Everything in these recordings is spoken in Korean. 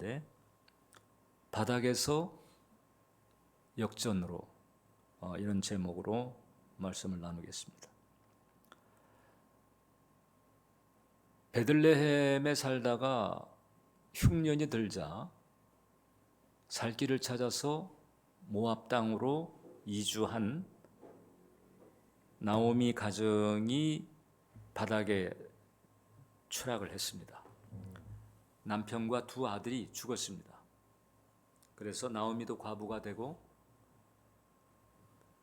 있는데 바닥에서 역전으로 이런 제목으로 말씀을 나누겠습니다. 베들레헴에 살다가 흉년이 들자 살 길을 찾아서 모압 땅으로 이주한 나오미 가정이 바닥에 추락을 했습니다. 남편과 두 아들이 죽었습니다. 그래서 나오미도 과부가 되고,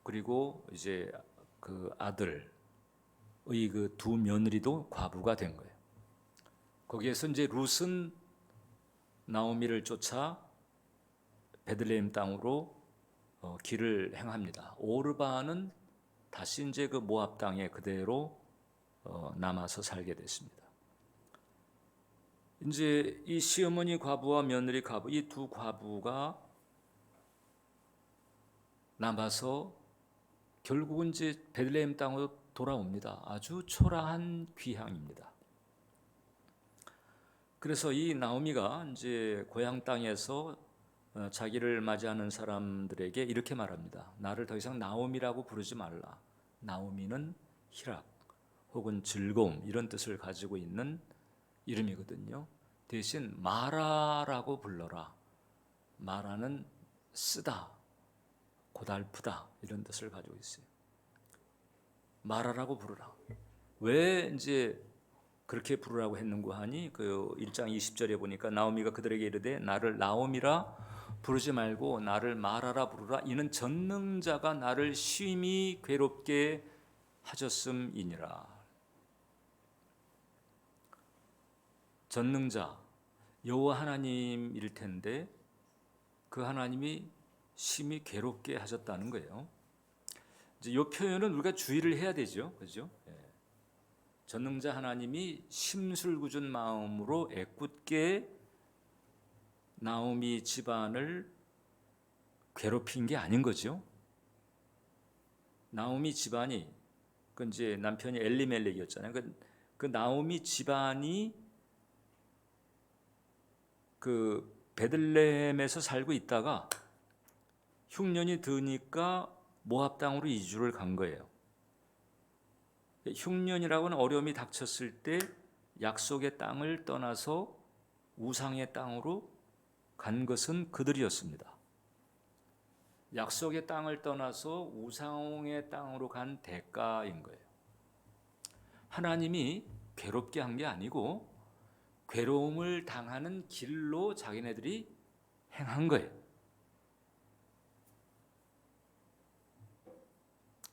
그리고 이제 그 아들의 그 두 며느리도 과부가 된 거예요. 거기에서 이제 룻은 나오미를 쫓아 베들레헴 땅으로 길을 행합니다. 오르바는 다시 이제 그 모압 땅에 그대로 남아서 살게 됐습니다. 이제 이 시어머니 과부와 며느리 과부, 이 두 과부가 남아서 결국은 이제 베들레헴 땅으로 돌아옵니다. 아주 초라한 귀향입니다. 그래서 이 나오미가 이제 고향 땅에서 자기를 맞이하는 사람들에게 이렇게 말합니다. 나를 더 이상 나오미라고 부르지 말라. 나오미는 희락 혹은 즐거움 이런 뜻을 가지고 있는 이름이거든요. 대신 마라라고 불러라. 마라는 쓰다, 고달프다 이런 뜻을 가지고 있어요. 마라라고 부르라. 왜 이제 그렇게 부르라고 했는고 하니 그 1장 20절에 보니까 나오미가 그들에게 이르되 나를 나오미라 부르지 말고 나를 마라라 부르라. 이는 전능자가 나를 심히 괴롭게 하셨음이니라. 전능자 여호와 하나님일 텐데 그 하나님이 심히 괴롭게 하셨다는 거예요. 이제 이 표현은 우리가 주의를 해야 되죠, 그죠? 전능자 하나님이 심술궂은 마음으로 애꿎게 나오미 집안을 괴롭힌 게 아닌 거죠. 나오미 집안이 그 이제 남편이 엘리멜렉이었잖아요. 그 나오미 집안이 그 베들레헴에서 살고 있다가 흉년이 드니까 모압 땅으로 이주를 간 거예요. 흉년이라고는 어려움이 닥쳤을 때 약속의 땅을 떠나서 우상의 땅으로 간 것은 그들이었습니다. 약속의 땅을 떠나서 우상의 땅으로 간 대가인 거예요. 하나님이 괴롭게 한 게 아니고 괴로움을 당하는 길로 자기네들이 행한 거예요.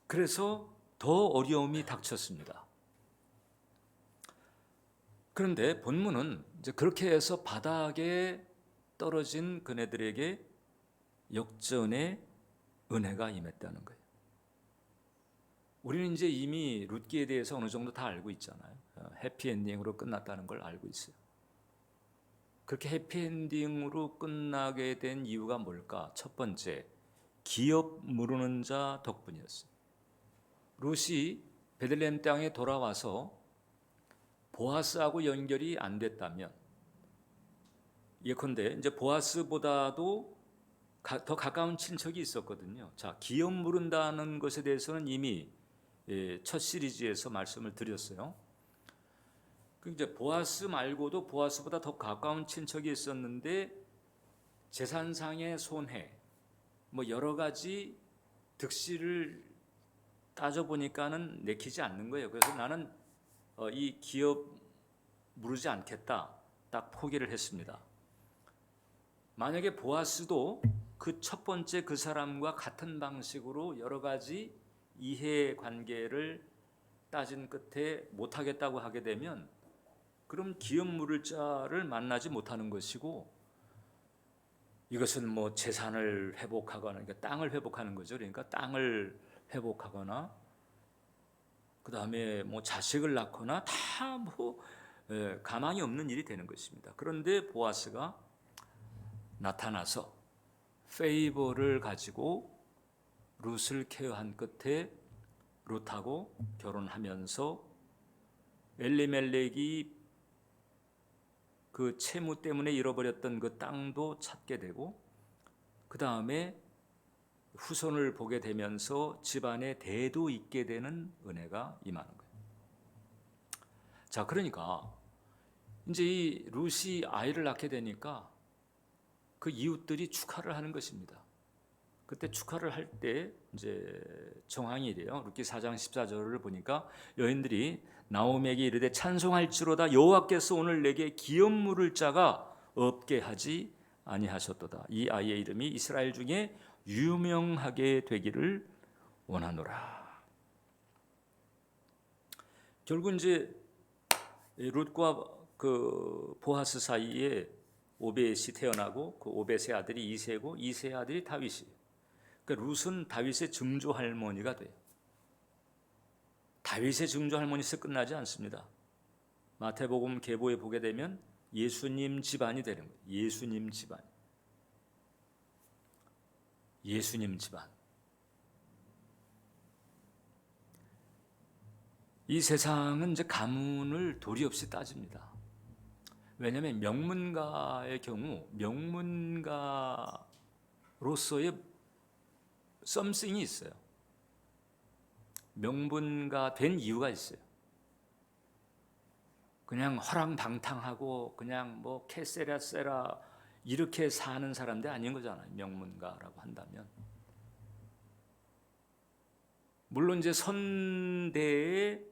그래서 더 어려움이 닥쳤습니다. 그런데 본문은 이제 그렇게 해서 바닥에 떨어진 그네들에게 역전의 은혜가 임했다는 거예요. 우리는 이제 이미 룻기에 대해서 어느 정도 다 알고 있잖아요. 해피엔딩으로 끝났다는 걸 알고 있어요. 그렇게 해피엔딩으로 끝나게 된 이유가 뭘까? 첫 번째, 기업 무르는 자 덕분이었어요. 룻이 베들레헴 땅에 돌아와서 보아스하고 연결이 안 됐다면, 예컨대 이제 보아스보다도 더 가까운 친척이 있었거든요. 자, 기업 무른다는 것에 대해서는 이미 첫 시리즈에서 말씀을 드렸어요. 이제 보아스 말고도 보아스보다 더 가까운 친척이 있었는데 재산상의 손해, 뭐 여러 가지 득실을 따져 보니까는 내키지 않는 거예요. 그래서 나는 이 기업 무르지 않겠다, 딱 포기를 했습니다. 만약에 보아스도 그 첫 번째 그 사람과 같은 방식으로 여러 가지 이해관계를 따진 끝에 못하겠다고 하게 되면 그럼 기업 물을 자를 만나지 못하는 것이고, 이것은 뭐 재산을 회복하거나, 그러니까 땅을 회복하는 거죠. 그러니까 땅을 회복하거나 그 다음에 뭐 자식을 낳거나 다 뭐 가망이 없는 일이 되는 것입니다. 그런데 보아스가 나타나서 페이버를 가지고 룻을 케어한 끝에 룻하고 결혼하면서 엘리멜렉이 그 채무 때문에 잃어버렸던 그 땅도 찾게 되고, 그 다음에 후손을 보게 되면서 집안에 대도 있게 되는 은혜가 임하는 거예요. 자, 그러니까 이제 이 룻이 아이를 낳게 되니까 그 이웃들이 축하를 하는 것입니다. 그때 축하를 할 때 이제 정황이 이래요. 룻기 4장 14절을 보니까 여인들이 나오미에게 이르되 찬송할지로다 여호와께서 오늘 내게 기업 물을 자가 없게 하지 아니하셨도다. 이 아이의 이름이 이스라엘 중에 유명하게 되기를 원하노라. 결국 이제 룻과 그 보아스 사이에 오벳이 태어나고 그 오벳의 아들이 이새고 이새의 아들이 다윗이. 그러니까 룻은 다윗의 증조 할머니가 돼요. 다윗의 증조 할머니에서 끝나지 않습니다. 마태복음 계보에 보게 되면 예수님 집안이 되는 거예요. 예수님 집안. 예수님 집안. 이 세상은 이제 가문을 도리 없이 따집니다. 왜냐하면 명문가의 경우 명문가로서의 썸씽이 있어요. 명문가 된 이유가 있어요. 그냥 허랑방탕하고 그냥 뭐 캐세라세라 이렇게 사는 사람들 아닌 거잖아요. 명문가라고 한다면. 물론 이제 선대에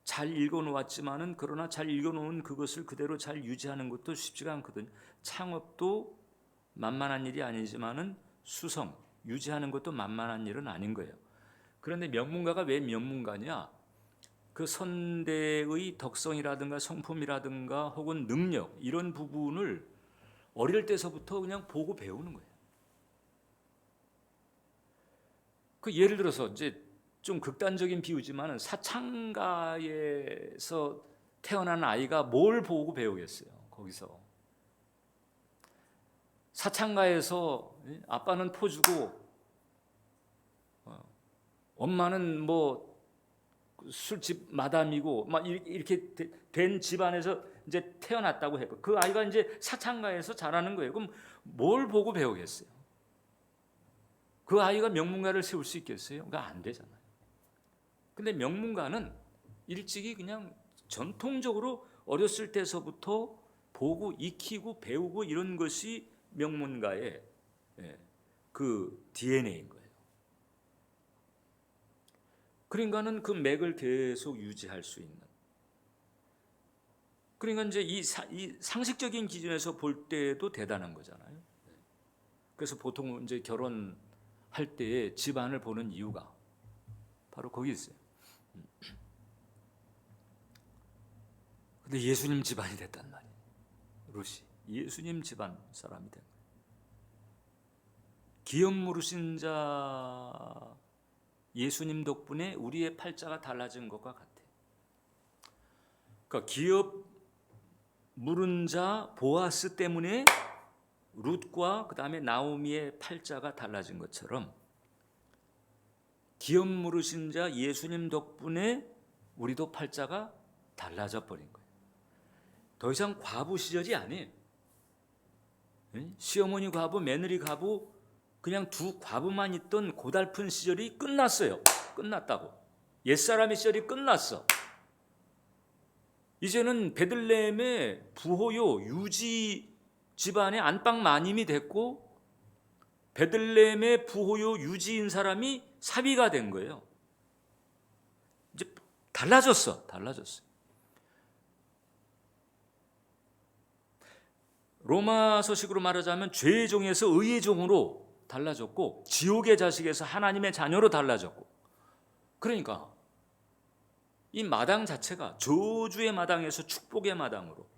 잘 읽어놓았지만은 그러나 잘 읽어놓은 그것을 그대로 잘 유지하는 것도 쉽지가 않거든요. 창업도 만만한 일이 아니지만은 수성 유지하는 것도 만만한 일은 아닌 거예요. 그런데 명문가가 왜 명문가냐? 그 선대의 덕성이라든가 성품이라든가 혹은 능력 이런 부분을 어릴 때서부터 그냥 보고 배우는 거예요. 그 예를 들어서 이제 좀 극단적인 비유지만은 사창가에서 태어난 아이가 뭘 보고 배우겠어요? 거기서 사창가에서 아빠는 포주고 엄마는 뭐 술집 마담이고 막 이렇게 된 집안에서 이제 태어났다고 해요. 그 아이가 이제 사창가에서 자라는 거예요. 그럼 뭘 보고 배우겠어요? 그 아이가 명문가를 세울 수 있겠어요? 그러니까 안 되잖아요. 근데 명문가는 일찍이 그냥 전통적으로 어렸을 때서부터 보고 익히고 배우고 이런 것이 명문가의 그 DNA인 거예요. 그러니까는 그 맥을 계속 유지할 수 있는. 그러니까 이제 이 상식적인 기준에서 볼 때도 대단한 거잖아요. 그래서 보통 이제 결혼할 때 집안을 보는 이유가 바로 거기 있어요. 근데 예수님 집안이 됐단 말이에요. 룻이 예수님 집안 사람이 된 거예요. 기업 물으신 자 예수님 덕분에 우리의 팔자가 달라진 것과 같아요. 그러니까 기업 물은 자 보아스 때문에 룻과 그 다음에 나오미의 팔자가 달라진 것처럼 기업 물으신 자 예수님 덕분에 우리도 팔자가 달라져 버린 거예요. 더 이상 과부 시절이 아니에요. 시어머니 과부, 며느리 과부 그냥 두 과부만 있던 고달픈 시절이 끝났어요. 끝났다고. 옛사람의 시절이 끝났어. 이제는 베들레헴의 부호요 유지 집안의 안방 마님이 됐고 베들레헴의 부호요 유지인 사람이 사위가 된 거예요. 이제 달라졌어. 로마서식으로 말하자면 죄의 종에서 의의 종으로 달라졌고 지옥의 자식에서 하나님의 자녀로 달라졌고, 그러니까 이 마당 자체가 저주의 마당에서 축복의 마당으로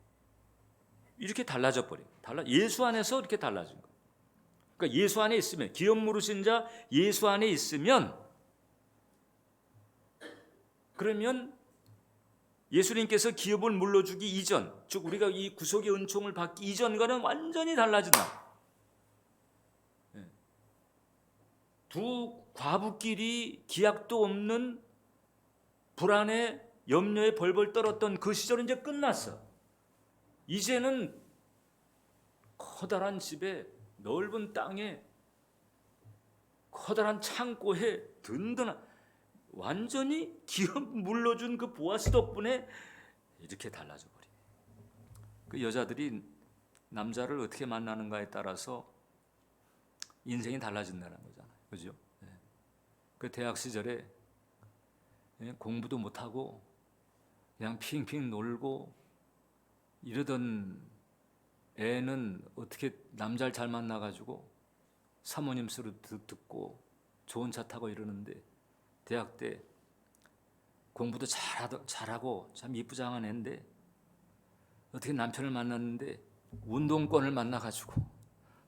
이렇게 달라져 버린 거예요. 예수 안에서 이렇게 달라진 거예요. 그러니까 예수 안에 있으면, 기업 물으신 자 예수 안에 있으면, 그러면 예수님께서 기업을 물러주기 이전, 즉 우리가 이 구속의 은총을 받기 이전과는 완전히 달라진다. 두 과부끼리 기약도 없는 불안에 염려에 벌벌 떨었던 그 시절은 이제 끝났어. 이제는 커다란 집에 넓은 땅에 커다란 창고에 든든한 완전히 기업 물러준 그 보아스 덕분에 이렇게 달라져 버려. 그 여자들이 남자를 어떻게 만나는가에 따라서 인생이 달라진다는 거잖아요. 그죠? 그 대학 시절에 공부도 못하고 그냥 핑핑 놀고 이러던 애는 어떻게 남자를 잘 만나가지고 사모님 소리 듣고 좋은 차 타고 이러는데 대학 때 공부도 잘하고 참 이쁘장한 애인데 어떻게 남편을 만났는데 운동권을 만나가지고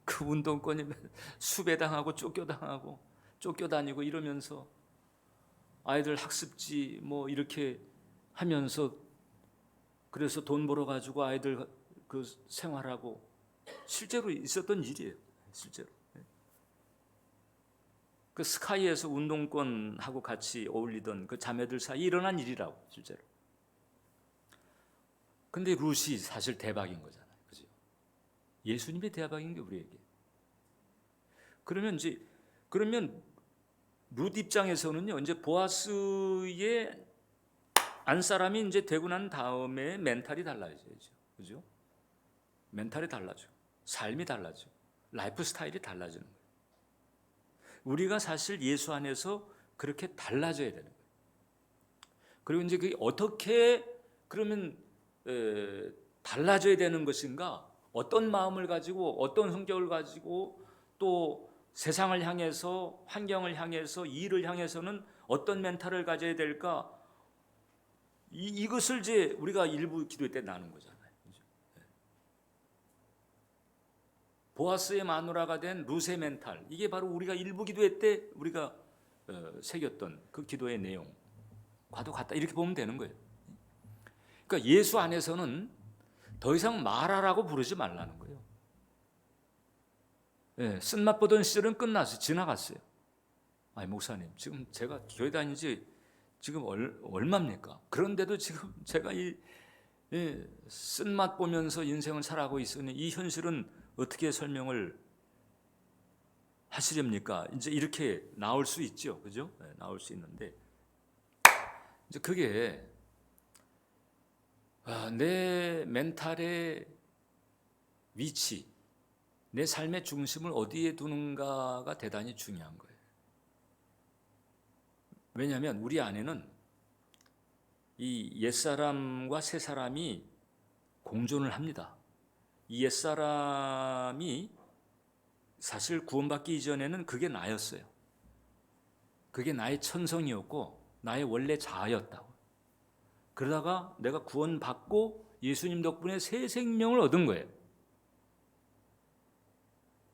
그 운동권이 수배당하고 쫓겨당하고 쫓겨다니고 이러면서 아이들 학습지 뭐 이렇게 하면서 그래서 돈 벌어가지고 아이들 그 생활하고 실제로 있었던 일이에요. 실제로. 그 스카이에서 운동권하고 같이 어울리던 그 자매들 사이에 일어난 일이라고 실제로. 근데 룻이 사실 대박인 거잖아요. 그죠? 예수님이 대박인 게 우리에게. 그러면 룻 입장에서는요. 이제 보아스의 안사람이 이제 되고 난 다음에 멘탈이 달라져야죠. 그죠? 멘탈이 달라져. 삶이 달라져. 라이프 스타일이 달라지는 거예요. 우리가 사실 예수 안에서 그렇게 달라져야 되는 거예요. 그리고 이제 그게 어떻게 그러면 달라져야 되는 것인가? 어떤 마음을 가지고 어떤 성격을 가지고 또 세상을 향해서 환경을 향해서 일을 향해서는 어떤 멘탈을 가져야 될까? 이것을 이제 우리가 일부 기도 때 나눈 거잖아요. 보아스의 마누라가 된 룻의 멘탈, 이게 바로 우리가 일부 기도회 때 우리가 새겼던 그 기도의 내용과도 같다 이렇게 보면 되는 거예요. 그러니까 예수 안에서는 더 이상 마라라고 부르지 말라는 거예요. 쓴맛 보던 시절은 끝났어요. 지나갔어요. 아니 목사님, 지금 제가 교회 다닌 지 지금 얼마입니까? 그런데도 지금 제가 이 쓴맛 보면서 인생을 살아가고 있으니 이 현실은 어떻게 설명을 하시렵니까? 이제 이렇게 나올 수 있죠, 그죠? 나올 수 있는데 이제 그게 내 멘탈의 위치, 내 삶의 중심을 어디에 두는가가 대단히 중요한 거예요. 왜냐하면 우리 안에는 이 옛사람과 새사람이 공존을 합니다. 이 옛사람이 사실 구원받기 이전에는 그게 나였어요. 그게 나의 천성이었고 나의 원래 자아였다고. 그러다가 내가 구원받고 예수님 덕분에 새 생명을 얻은 거예요.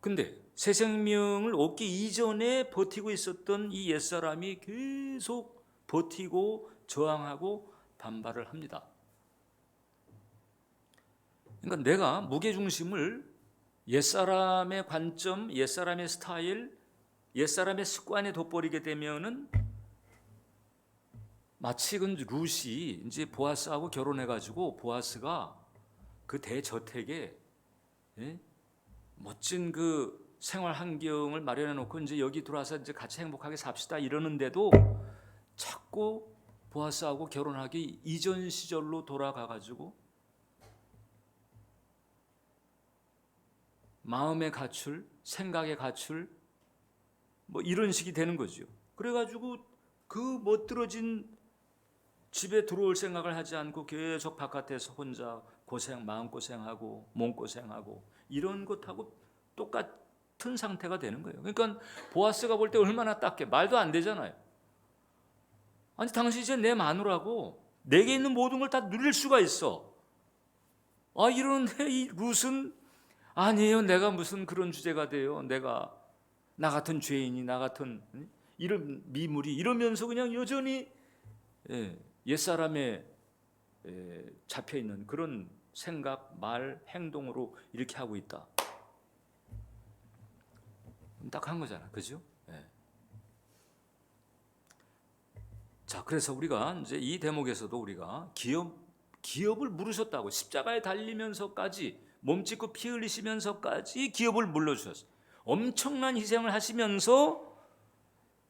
근데 새 생명을 얻기 이전에 버티고 있었던 이 옛사람이 계속 버티고 저항하고 반발을 합니다. 그러니까 내가 무게중심을 옛사람의 관점, 옛사람의 스타일, 옛사람의 습관에 돋버리게 되면은 마치 그 룻이 이제 보아스하고 결혼해가지고 보아스가 그 대저택에 멋진 그 생활 환경을 마련해 놓고 이제 여기 들어와서 이제 같이 행복하게 삽시다 이러는데도 자꾸 보아스하고 결혼하기 이전 시절로 돌아가가지고 마음의 가출, 생각의 가출, 뭐 이런 식이 되는 거죠. 그래가지고 그 멋들어진 집에 들어올 생각을 하지 않고 계속 바깥에서 혼자 마음고생하고 몸고생하고 이런 것하고 똑같은 상태가 되는 거예요. 그러니까 보아스가 볼 때 얼마나 딱해. 말도 안 되잖아요. 아니 당신 이제 내 마누라고 내게 있는 모든 걸 다 누릴 수가 있어. 이러는데 이 룻은 아니에요. 내가 무슨 그런 주제가 돼요. 내가 나 같은 죄인이 나 같은 이런 미물이 이러면서 그냥 여전히 옛사람에 잡혀있는 그런 생각, 말, 행동으로 이렇게 하고 있다. 딱 한 거잖아. 그죠? 자, 그래서 우리가 이제 이 대목에서도 우리가 기업을 물으셨다고 십자가에 달리면서까지 몸짓고 피 흘리시면서까지 기업을 물려주셨어요. 엄청난 희생을 하시면서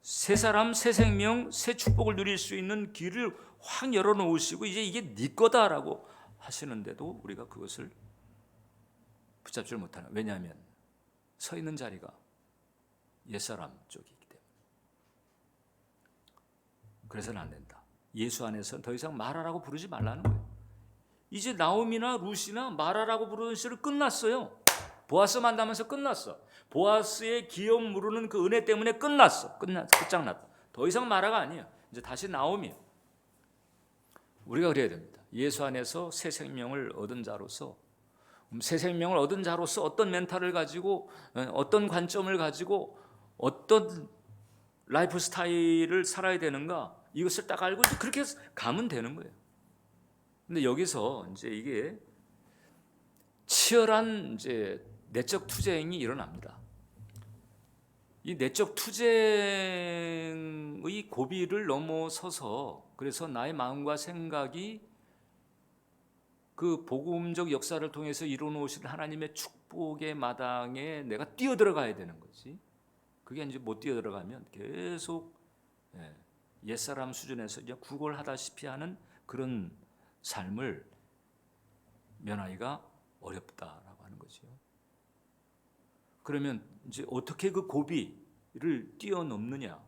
새 사람, 새 생명, 새 축복을 누릴 수 있는 길을 확 열어놓으시고 이제 이게 네 거다라고 하시는데도 우리가 그것을 붙잡지를 못하는. 왜냐하면 서 있는 자리가 옛사람 쪽이기 때문에. 그래서는 안 된다. 예수 안에서는 더 이상 마라라고 부르지 말라는 거예요. 이제 나오미나 룻이나 마라라고 부르는 시절은 끝났어요. 보아스 만나면서 끝났어. 보아스의 기업 물으는 그 은혜 때문에 끝났어. 끝장났다. 더 이상 마라가 아니야. 이제 다시 나오미야. 우리가 그래야 됩니다. 예수 안에서 새 생명을 얻은 자로서, 새 생명을 얻은 자로서 어떤 멘탈을 가지고, 어떤 관점을 가지고, 어떤 라이프 스타일을 살아야 되는가, 이것을 딱 알고 그렇게 가면 되는 거예요. 근데 여기서 이제 이게 치열한 이제 내적 투쟁이 일어납니다. 이 내적 투쟁의 고비를 넘어서서 그래서 나의 마음과 생각이 그 복음적 역사를 통해서 이루어놓으신 하나님의 축복의 마당에 내가 뛰어들어가야 되는 거지. 그게 이제 못 뛰어들어가면 계속 옛사람 수준에서 이제 구걸하다시피 하는 그런 삶을 면하기가 어렵다라고 하는 거죠. 그러면 이제 어떻게 그 고비를 뛰어넘느냐?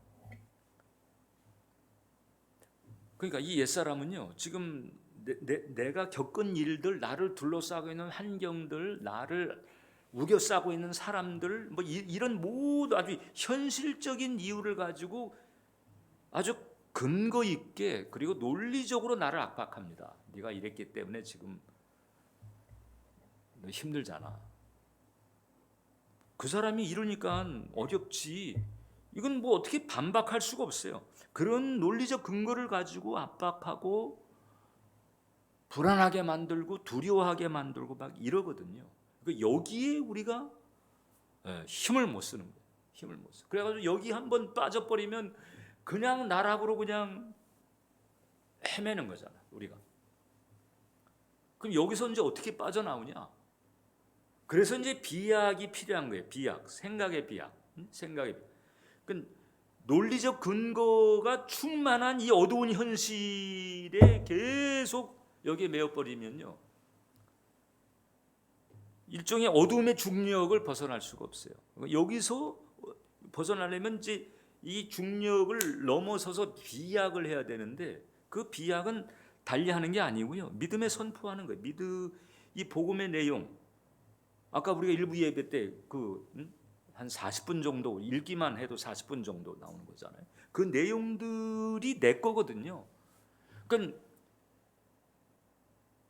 그러니까 이 옛사람은요, 지금 내가 겪은 일들, 나를 둘러싸고 있는 환경들, 나를 우겨싸고 있는 사람들, 뭐 이런 모두 아주 현실적인 이유를 가지고 아주 근거 있게 그리고 논리적으로 나를 압박합니다. 네가 이랬기 때문에 지금 너 힘들잖아. 그 사람이 이러니까 어렵지. 이건 뭐 어떻게 반박할 수가 없어요. 그런 논리적 근거를 가지고 압박하고 불안하게 만들고 두려워하게 만들고 막 이러거든요. 여기에 우리가 힘을 못 쓰는 거예요. 힘을 못 써. 그래가지고 여기 한번 빠져버리면 그냥 나락으로 그냥 헤매는 거잖아, 우리가. 그럼 여기서 이제 어떻게 빠져나오냐? 그래서 이제 비약이 필요한 거예요. 비약, 생각의 비약, 생각의 비약. 그 논리적 근거가 충만한 이 어두운 현실에 계속 여기에 매여버리면요, 일종의 어둠의 중력을 벗어날 수가 없어요. 여기서 벗어나려면 이제 이 중력을 넘어서서 비약을 해야 되는데 그 비약은 달리하는 게 아니고요, 믿음에 선포하는 거예요. 이 복음의 내용, 아까 우리가 일부 예배 때 한 40분 정도 읽기만 해도 40분 정도 나오는 거잖아요. 그 내용들이 내 거거든요. 그러니까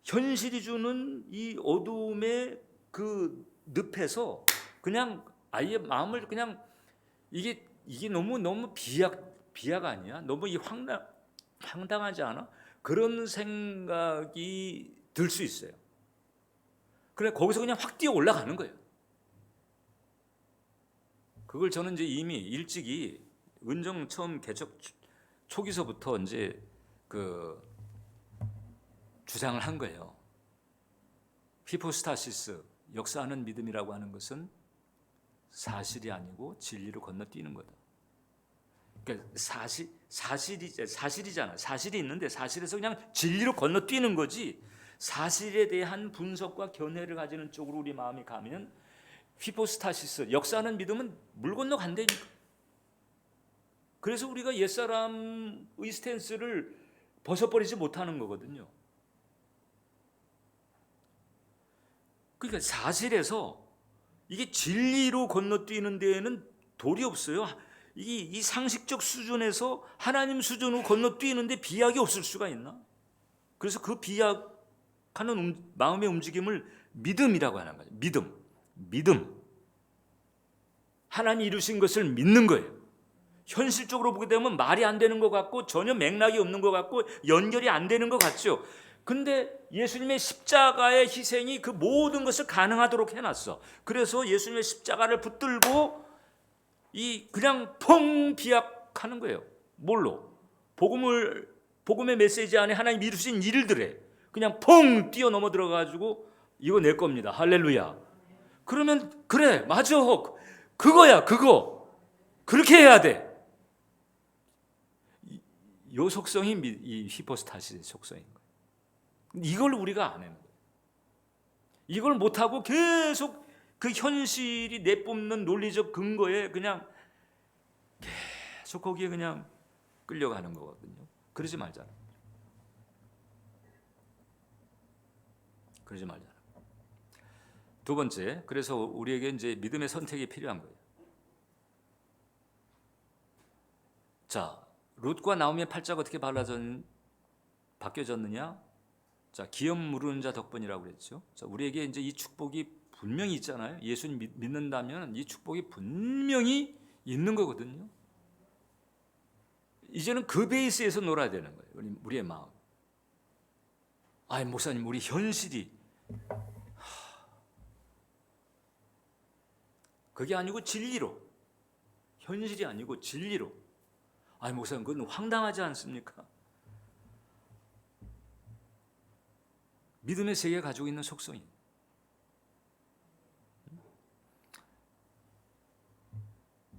현실이 주는 이 어둠의 그 늪에서 그냥 아예 마음을 그냥 이게 너무 비약 아니야? 너무 황당하지 않아? 그런 생각이 들 수 있어요. 그래 거기서 그냥 확 뛰어 올라가는 거예요. 그걸 저는 이제 이미 일찍이 은정 처음 개척 초기서부터 이제 주장을 한 거예요. 히포스타시스, 역사하는 믿음이라고 하는 것은 사실이 아니고 진리로 건너뛰는 거다. 그러니까 사실이잖아. 사실이 있는데 사실에서 그냥 진리로 건너뛰는 거지. 사실에 대한 분석과 견해를 가지는 쪽으로 우리 마음이 가면 히포스타시스, 역사하는 믿음은 물 건너 간다니까. 그래서 우리가 옛사람의 스탠스를 벗어버리지 못하는 거거든요. 그러니까 사실에서 이게 진리로 건너뛰는 데에는 돌이 없어요. 이 상식적 수준에서 하나님 수준으로 건너뛰는데 비약이 없을 수가 있나? 그래서 그 비약하는 마음의 움직임을 믿음이라고 하는 거죠. 믿음. 하나님이 이루신 것을 믿는 거예요. 현실적으로 보게 되면 말이 안 되는 것 같고 전혀 맥락이 없는 것 같고 연결이 안 되는 것 같죠. 근데 예수님의 십자가의 희생이 그 모든 것을 가능하도록 해놨어. 그래서 예수님의 십자가를 붙들고 그냥 펑 비약하는 거예요. 뭘로? 복음의 메시지 안에 하나님 이루신 일들에 그냥 펑 뛰어넘어 들어가지고 이거 내 겁니다. 할렐루야. 그러면 그래, 맞아. 그거야, 그거. 그렇게 해야 돼. 이 속성이 이 히포스타시의 속성인 거예요. 이걸 우리가 안 해요. 이걸 못하고 계속 그 현실이 내뿜는 논리적 근거에 그냥 계속 거기에 그냥 끌려가는 거거든요. 그러지 말잖아. 그러지 말잖아. 두 번째, 그래서 우리에게 이제 믿음의 선택이 필요한 거예요. 자, 룻과 나오미의 팔자가 어떻게 바뀌어졌느냐? 자, 기업 무르는 자 덕분이라고 그랬죠. 자, 우리에게 이제 이 축복이 분명히 있잖아요. 예수님 믿는다면 이 축복이 분명히 있는 거거든요. 이제는 그 베이스에서 놀아야 되는 거예요. 우리의 마음. 아이, 목사님, 우리 현실이 그게 아니고 진리로. 현실이 아니고 진리로. 아이, 목사님, 그건 황당하지 않습니까? 믿음의 세계가 가지고 있는 속성이.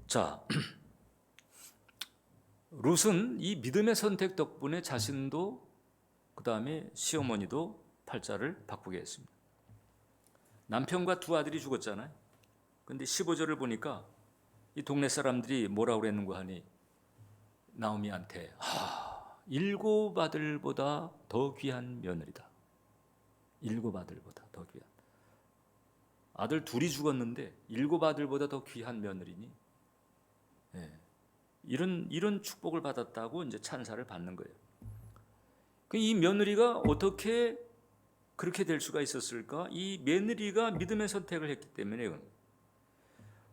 자, 룻은 이 믿음의 선택 덕분에 자신도 그 다음에 시어머니도 팔자를 바꾸게 했습니다. 남편과 두 아들이 죽었잖아요. 근데 15절을 보니까 이 동네 사람들이 뭐라고 그랬는가 하니 나오미한테 7 아들보다 더 귀한 며느리다. 7 아들보다 더 귀한. 아들 둘이 죽었는데 7 아들보다 더 귀한 며느리니. 네. 이런 축복을 받았다고 이제 찬사를 받는 거예요. 이 며느리가 어떻게 그렇게 될 수가 있었을까? 이 며느리가 믿음의 선택을 했기 때문에.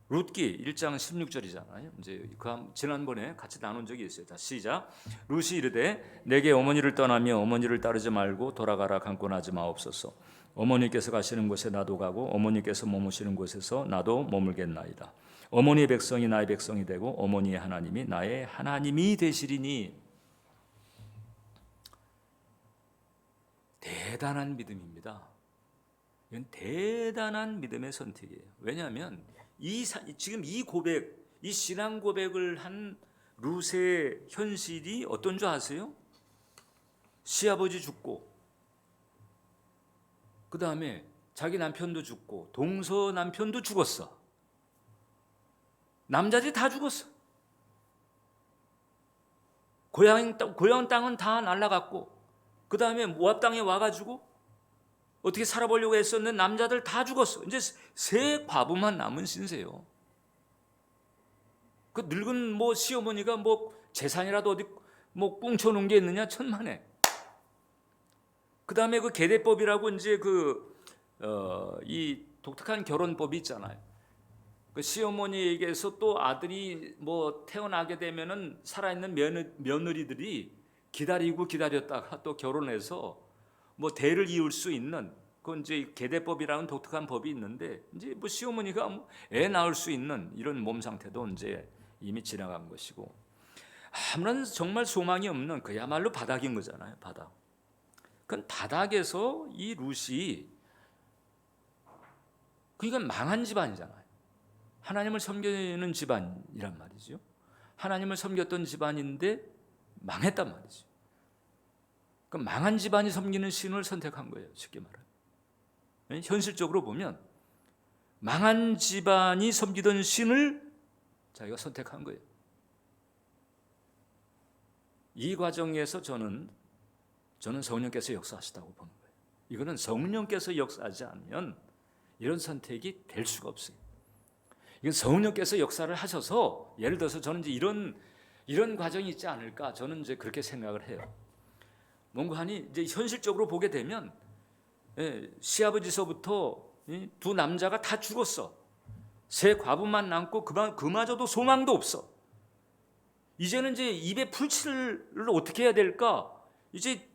룻기 1장 16절이잖아요. 이제 지난번에 같이 나눈 적이 있어요. 자, 시작. 룻이 이르되 내게 어머니를 떠나며 어머니를 따르지 말고 돌아가라. 강권하지 마옵소서. 어머니께서 가시는 곳에 나도 가고 어머니께서 머무시는 곳에서 나도 머물겠나이다. 어머니의 백성이 나의 백성이 되고 어머니의 하나님이 나의 하나님이 되시리니. 대단한 믿음입니다. 이건 대단한 믿음의 선택이에요. 왜냐하면 지금 이 고백, 이 신앙 고백을 한 룻의 현실이 어떤 줄 아세요? 시아버지 죽고, 그 다음에 자기 남편도 죽고, 동서 남편도 죽었어. 남자들이 다 죽었어. 고향 땅은 다 날라갔고, 그 다음에 모압 땅에 와가지고 어떻게 살아보려고 했었는데 남자들 다 죽었어. 이제 세 과부만 남은 신세요. 그 늙은 시어머니가 재산이라도 어디 꽁쳐놓은 게 있느냐? 천만에. 그 다음에 그 계대법이라고 이제 이 독특한 결혼법이 있잖아요. 그 시어머니에게서 또 아들이 태어나게 되면은 살아있는 며느리들이 기다렸다가 또 결혼해서 대를 이을 수 있는, 그건 이제 계대법이라는 독특한 법이 있는데, 이제 시어머니가 애 낳을 수 있는 이런 몸 상태도 이제 이미 지나간 것이고, 아무런 정말 소망이 없는 그야말로 바닥인 거잖아요. 바닥. 그건 바닥에서 이 룻이, 그러니까 망한 집안이잖아요. 하나님을 섬기는 집안이란 말이죠. 하나님을 섬겼던 집안인데 망했단 말이죠. 그럼 망한 집안이 섬기는 신을 선택한 거예요. 쉽게 말하면. 현실적으로 보면 망한 집안이 섬기던 신을 자기가 선택한 거예요. 이 과정에서 저는 성령께서 역사하시다고 보는 거예요. 이거는 성령께서 역사하지 않으면 이런 선택이 될 수가 없어요. 이건 성령께서 역사를 하셔서, 예를 들어서 저는 이제 이런 과정이 있지 않을까, 저는 이제 그렇게 생각을 해요. 뭔가 하니 이제 현실적으로 보게 되면 시아버지서부터 두 남자가 다 죽었어. 세 과부만 남고 그마저도 소망도 없어. 이제는 이제 입에 풀칠을 어떻게 해야 될까? 이제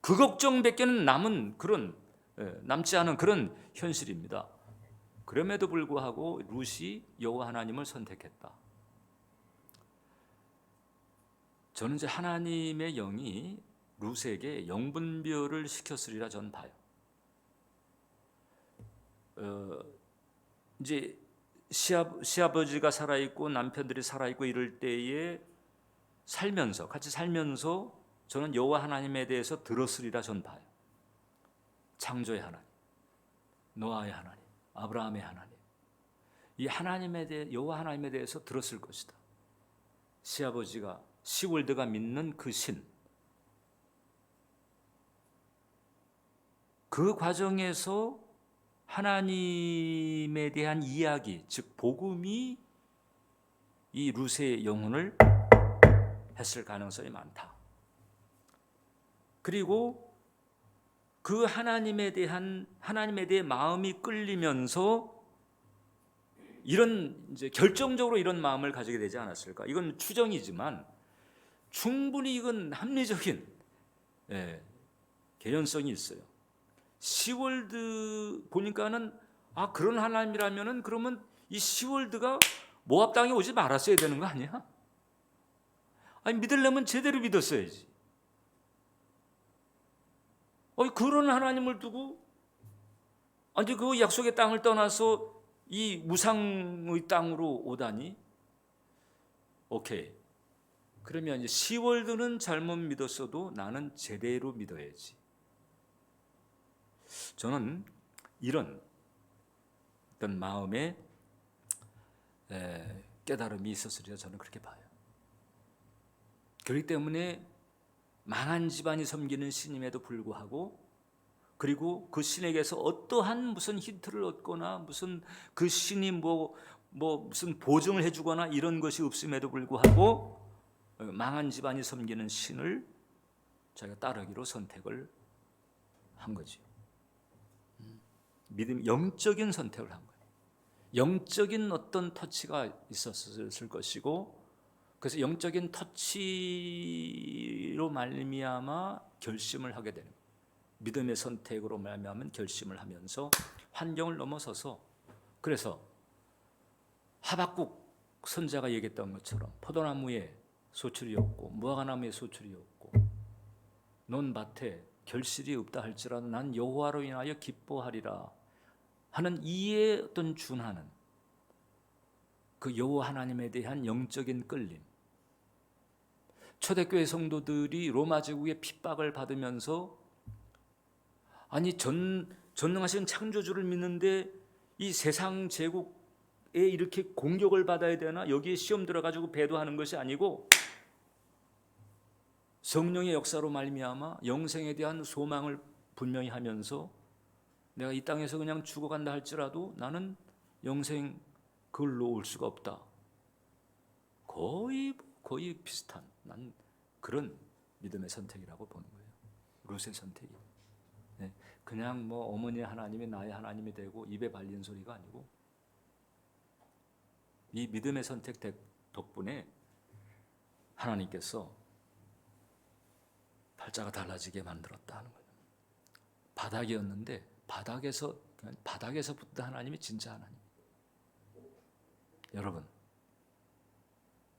그 걱정밖에는 남지 않은 그런 현실입니다. 그럼에도 불구하고 룻이 여호와 하나님을 선택했다. 저는 이제 하나님의 영이 룻에게 영분별을 시켰으리라 전 봐요. 이제 시아버지가 살아있고 남편들이 살아있고 이럴 때에 같이 살면서 저는 여호와 하나님에 대해서 들었으리라 전 봐요. 창조의 하나님, 노아의 하나님, 아브라함의 하나님, 이 하나님에 대해 여호와 하나님에 대해서 들었을 것이다. 시아버지가 시월드가 믿는 그 신, 그 과정에서 하나님에 대한 이야기, 즉 복음이 이 룻의 영혼을 했을 가능성이 많다. 그리고 그 하나님에 대해 마음이 끌리면서 이런 이제 결정적으로 이런 마음을 가지게 되지 않았을까? 이건 추정이지만 충분히 이건 합리적인 개연성이 있어요. 시월드 보니까는 그런 하나님이라면은 그러면 이 시월드가 모압 땅에 오지 말았어야 되는 거 아니야? 아니 믿으려면 제대로 믿었어야지. 그런 하나님을 두고 아니 그 약속의 땅을 떠나서 이 무상의 땅으로 오다니? 오케이. 그러면 이제 시월드는 잘못 믿었어도 나는 제대로 믿어야지. 저는 이런 어떤 마음의 깨달음이 있었으리라 저는 그렇게 봐요. 그렇기 때문에 망한 집안이 섬기는 신임에도 불구하고, 그리고 그 신에게서 어떠한 무슨 힌트를 얻거나 무슨 그 신이 무슨 보증을 해주거나 이런 것이 없음에도 불구하고 망한 집안이 섬기는 신을 자기가 따르기로 선택을 한 거지. 믿음, 영적인 선택을 한 거예요. 영적인 어떤 터치가 있었을 것이고, 그래서 영적인 터치로 말미암아 결심을 하게 되는 거예요. 믿음의 선택으로 말미암아 결심을 하면서 환경을 넘어서서, 그래서 하박국 선자가 얘기했던 것처럼 포도나무에 소출이 없고 무화과나무에 소출이 없고 논 밭에 결실이 없다 할지라도 난 여호와로 인하여 기뻐하리라 하는 이에 어떤 준하는 그 여호와 하나님에 대한 영적인 끌림. 초대교회 성도들이 로마 제국의 핍박을 받으면서 아니 전능하신 창조주를 믿는데 이 세상 제국에 이렇게 공격을 받아야 되나? 여기에 시험 들어가지고 배도하는 것이 아니고 성령의 역사로 말미암아 영생에 대한 소망을 분명히 하면서 내가 이 땅에서 그냥 죽어간다 할지라도 나는 영생 그걸 놓을 수가 없다. 거의 비슷한 난 그런 믿음의 선택이라고 보는 거예요. 룻의 선택이. 그냥 어머니의 하나님이 나의 하나님이 되고 입에 발린 소리가 아니고 이 믿음의 선택 덕분에 하나님께서 팔자가 달라지게 만들었다 하는 거예요. 바닥이었는데 바닥에서 붙던 하나님이 진짜 하나님.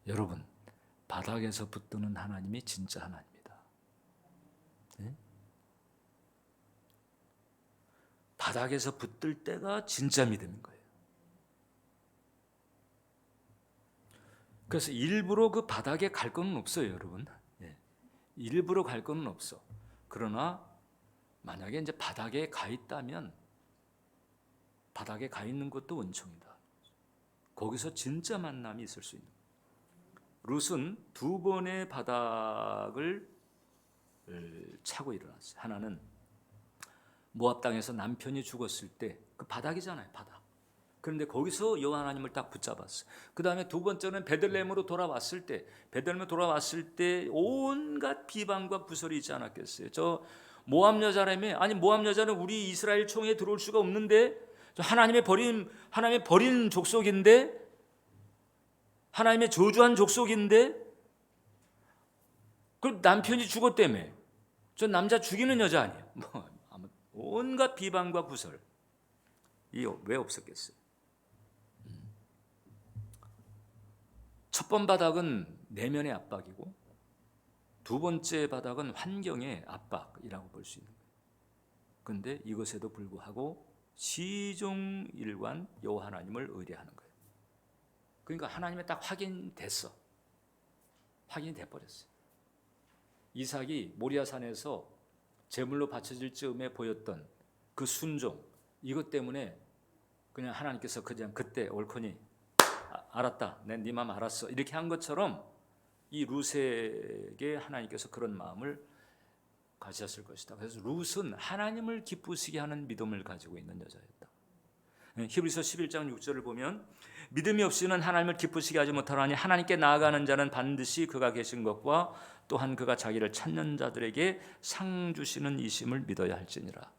여러분 바닥에서 붙드는 하나님이 진짜 하나님이다. 네? 바닥에서 붙들 때가 진짜 믿음인 거예요. 그래서 일부러 그 바닥에 갈 건 없어요, 여러분. 일부러 갈 건 없어. 그러나 만약에 이제 바닥에 가 있다면 바닥에 가 있는 것도 은총이다. 거기서 진짜 만남이 있을 수 있는. 룻은 두 번의 바닥을 차고 일어났어요. 하나는 모압 땅에서 남편이 죽었을 때 그 바닥이잖아요, 바닥. 그런데 거기서 여호와 하나님을 딱 붙잡았어요. 그 다음에 두 번째는 베들레헴으로 돌아왔을 때 온갖 비방과 구설이 있지 않았겠어요. 저 모압 여자라며, 아니 모압 여자는 우리 이스라엘 총회에 들어올 수가 없는데, 저 하나님의 버린 족속인데, 하나님의 저주한 족속인데, 그 남편이 죽었다며, 저 남자 죽이는 여자 아니에요. 온갖 비방과 구설, 이 왜 없었겠어요? 첫 번 바닥은 내면의 압박이고 두 번째 바닥은 환경의 압박이라고 볼 수 있는 거예요. 그런데 이것에도 불구하고 지종일관 여호와 하나님을 의뢰하는 거예요. 그러니까 하나님의 딱 확인됐어. 확인이 돼버렸어요. 이삭이 모리아산에서 제물로 바쳐질 즈음에 보였던 그 순종, 이것 때문에 그냥 하나님께서 그냥 그때 옳거니 알았다, 내 네 마음 알았어, 이렇게 한 것처럼 이 룻에게 하나님께서 그런 마음을 가지셨을 것이다. 그래서 룻은 하나님을 기쁘시게 하는 믿음을 가지고 있는 여자였다. 히브리서 11장 6절을 보면 믿음이 없이는 하나님을 기쁘시게 하지 못하나니 하나님께 나아가는 자는 반드시 그가 계신 것과 또한 그가 자기를 찾는 자들에게 상 주시는 이심을 믿어야 할지니라.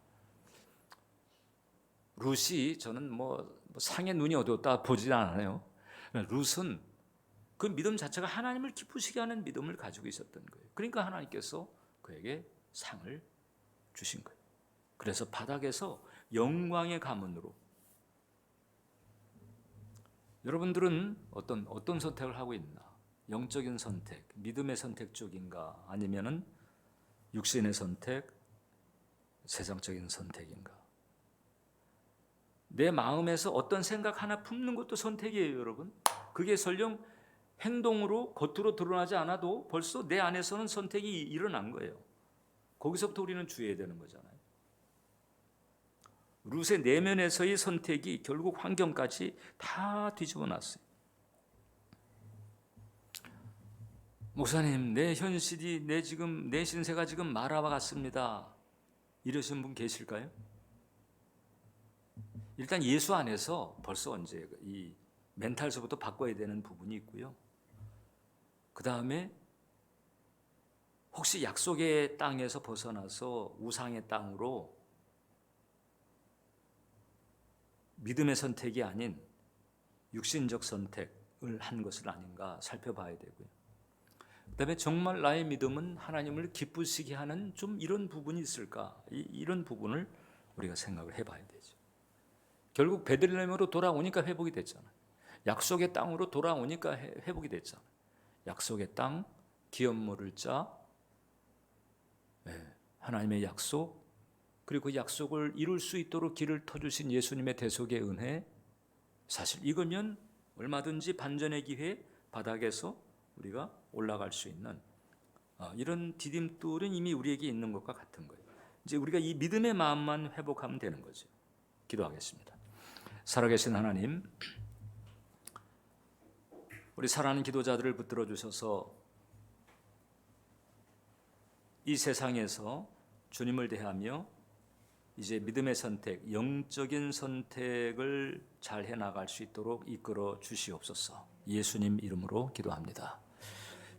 룻이 저는 뭐 상의 눈이 어두웠다 보지 않아요. 룻은 그 믿음 자체가 하나님을 기쁘시게 하는 믿음을 가지고 있었던 거예요. 그러니까 하나님께서 그에게 상을 주신 거예요. 그래서 바닥에서 영광의 가문으로. 여러분들은 어떤 선택을 하고 있나? 영적인 선택, 믿음의 선택 쪽인가? 아니면은 육신의 선택, 세상적인 선택인가? 내 마음에서 어떤 생각 하나 품는 것도 선택이에요, 여러분. 그게 설령 행동으로 겉으로 드러나지 않아도 벌써 내 안에서는 선택이 일어난 거예요. 거기서부터 우리는 주의해야 되는 거잖아요. 룻의 내면에서의 선택이 결국 환경까지 다 뒤집어 놨어요. 목사님, 내 현실이 내 신세가 지금 마라와 같습니다. 이러신 분 계실까요? 일단 예수 안에서 벌써 언제 이 멘탈서부터 바꿔야 되는 부분이 있고요. 그 다음에 혹시 약속의 땅에서 벗어나서 우상의 땅으로 믿음의 선택이 아닌 육신적 선택을 한 것은 아닌가 살펴봐야 되고요. 그 다음에 정말 나의 믿음은 하나님을 기쁘시게 하는 좀 이런 부분이 있을까? 이런 부분을 우리가 생각을 해봐야 되죠. 결국 베들레헴으로 돌아오니까 회복이 됐잖아요. 약속의 땅으로 돌아오니까 회복이 됐잖아요. 약속의 땅, 기업 모를 자, 하나님의 약속, 그리고 그 약속을 이룰 수 있도록 길을 터주신 예수님의 대속의 은혜, 사실 이거면 얼마든지 반전의 기회 바닥에서 우리가 올라갈 수 있는 이런 디딤돌은 이미 우리에게 있는 것과 같은 거예요. 이제 우리가 이 믿음의 마음만 회복하면 되는 거죠. 기도하겠습니다. 살아계신 하나님, 우리 사랑하는 기도자들을 붙들어 주셔서 이 세상에서 주님을 대하며 이제 믿음의 선택, 영적인 선택을 잘 해나갈 수 있도록 이끌어 주시옵소서. 예수님 이름으로 기도합니다.